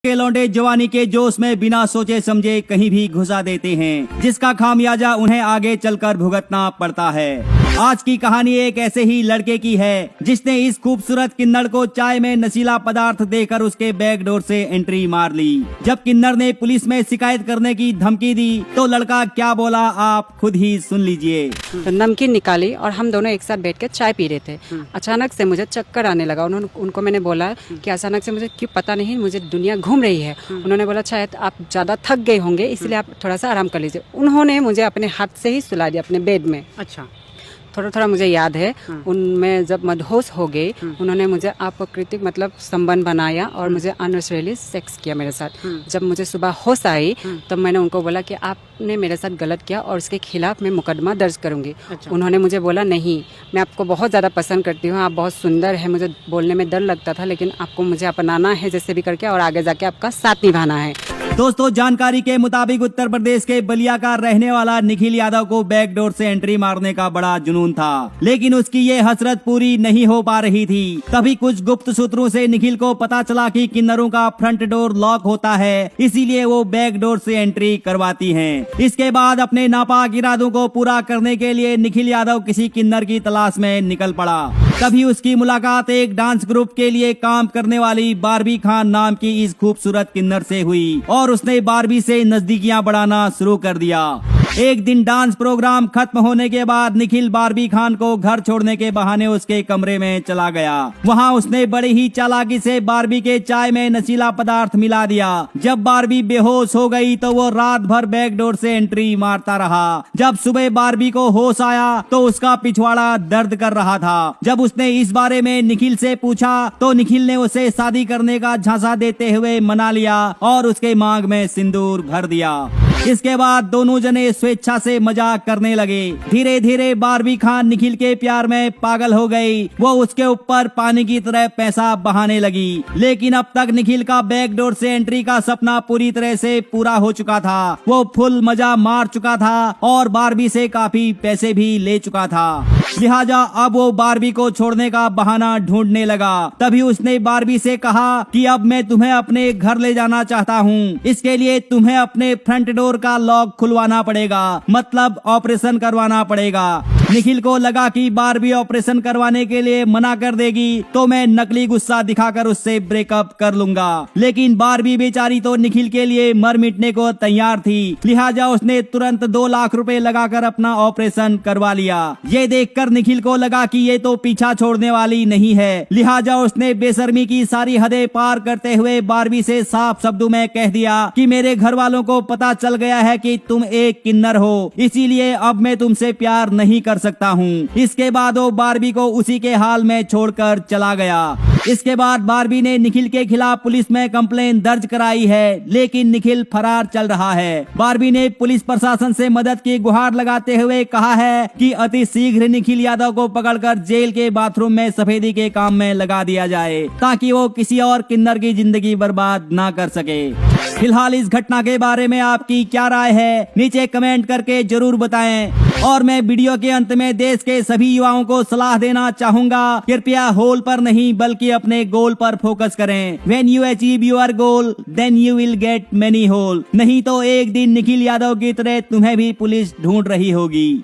के लौंडे जवानी के जोश में बिना सोचे समझे कहीं भी घुसा देते हैं, जिसका खामियाजा उन्हें आगे चलकर भुगतना पड़ता है। आज की कहानी एक ऐसे ही लड़के की है जिसने इस खूबसूरत किन्नर को चाय में नशीला पदार्थ देकर उसके बैक डोर से एंट्री मार ली। जब किन्नर ने पुलिस में शिकायत करने की धमकी दी तो लड़का क्या बोला आप खुद ही सुन लीजिए। तो नमकीन निकाली और हम दोनों एक साथ बैठ के चाय पी रहे थे। अचानक से मुझे चक्कर आने लगा। उनको मैंने बोला कि अचानक से मुझे क्यों पता नहीं, मुझे दुनिया घूम रही है। उन्होंने बोला शायद आप ज़्यादा थक गए होंगे, इसलिए आप थोड़ा सा आराम कर लीजिए। उन्होंने मुझे अपने हाथ से ही सुला दिया अपने बेड में। अच्छा। थोड़ा थोड़ा मुझे याद है। उनमें जब मदहोश हो गए, उन्होंने मुझे अप्राकृतिक मतलब संबंध बनाया और मुझे अननेचुरली सेक्स किया मेरे साथ। जब मुझे सुबह होश आई तब मैंने उनको बोला कि आपने मेरे साथ गलत किया और उसके खिलाफ मैं मुकदमा दर्ज करूंगी। अच्छा। उन्होंने मुझे बोला नहीं, मैं आपको बहुत ज़्यादा पसंद करती हूँ, आप बहुत सुंदर है, मुझे बोलने में डर लगता था, लेकिन आपको मुझे अपनाना है जैसे भी करके और आगे जाके आपका साथ निभाना है। दोस्तों, जानकारी के मुताबिक उत्तर प्रदेश के बलिया का रहने वाला निखिल यादव को बैकडोर से एंट्री मारने का बड़ा जुनून था, लेकिन उसकी ये हसरत पूरी नहीं हो पा रही थी। तभी कुछ गुप्त सूत्रों से निखिल को पता चला कि किन्नरों का फ्रंट डोर लॉक होता है, इसीलिए वो बैकडोर से एंट्री करवाती हैं। इसके बाद अपने नापाक इरादों को पूरा करने के लिए निखिल यादव किसी किन्नर की तलाश में निकल पड़ा। तभी उसकी मुलाकात एक डांस ग्रुप के लिए काम करने वाली बार्बी खान नाम की इस खूबसूरत किन्नर से हुई और उसने बार्बी से नजदीकियां बढ़ाना शुरू कर दिया। एक दिन डांस प्रोग्राम खत्म होने के बाद निखिल बार्बी खान को घर छोड़ने के बहाने उसके कमरे में चला गया। वहां उसने बड़ी ही चालाकी से बार्बी के चाय में नशीला पदार्थ मिला दिया। जब बार्बी बेहोश हो गई तो वो रात भर बैकडोर से एंट्री मारता रहा। जब सुबह बार्बी को होश आया तो उसका पिछवाड़ा दर्द कर रहा था। जब उसने इस बारे में निखिल से पूछा तो निखिल ने उसे शादी करने का झांसा देते हुए मना लिया और उसके मांग में सिंदूर भर दिया। इसके बाद दोनों जने स्वेच्छा से मजाक करने लगे। धीरे धीरे बार्बी खान निखिल के प्यार में पागल हो गई। वो उसके ऊपर पानी की तरह पैसा बहाने लगी। लेकिन अब तक निखिल का बैकडोर से एंट्री का सपना पूरी तरह से पूरा हो चुका था। वो फुल मजा मार चुका था और बार्बी से काफी पैसे भी ले चुका था। लिहाजा अब वो बार्बी को छोड़ने का बहाना ढूंढने लगा। तभी उसने बार्बी से कहा कि अब मैं तुम्हें अपने घर ले जाना चाहता हूँ। इसके लिए तुम्हें अपने फ्रंट डोर का लॉक खुलवाना पड़ेगा, मतलब ऑपरेशन करवाना पड़ेगा। निखिल को लगा कि बार्बी ऑपरेशन करवाने के लिए मना कर देगी तो मैं नकली गुस्सा दिखाकर उससे ब्रेकअप कर लूंगा। लेकिन बार्बी बेचारी तो निखिल के लिए मर मिटने को तैयार थी। लिहाजा उसने तुरंत 2 लाख रुपए लगाकर अपना ऑपरेशन करवा लिया। ये देखकर निखिल को लगा कि ये तो पीछा छोड़ने वाली नहीं है। लिहाजा उसने बेशर्मी की सारी हदें पार करते हुए बार्बी से साफ शब्दों में कह दिया कि मेरे घर वालों को पता चल गया है कि तुम एक किन्नर हो, इसीलिए अब मैं तुमसे प्यार नहीं कर सकता हूँ। इसके बाद वो बार्बी को उसी के हाल में छोड़कर चला गया। इसके बाद बार्बी ने निखिल के खिलाफ पुलिस में कंप्लेन दर्ज कराई है, लेकिन निखिल फरार चल रहा है। बार्बी ने पुलिस प्रशासन से मदद की गुहार लगाते हुए कहा है कि अति शीघ्र निखिल यादव को पकड़कर जेल के बाथरूम में सफेदी के काम में लगा दिया जाए, ताकि वो किसी और किन्नर की जिंदगी बर्बाद ना कर सके। फिलहाल इस घटना के बारे में आपकी क्या राय है, नीचे कमेंट करके जरूर बताएं। और मैं वीडियो के अंत में देश के सभी युवाओं को सलाह देना चाहूंगा, कृपया होल पर नहीं बल्कि अपने गोल पर फोकस करें। When you achieve your goal, then you will get many hole। नहीं तो एक दिन निखिल यादव की तरह तुम्हें भी पुलिस ढूंढ रही होगी।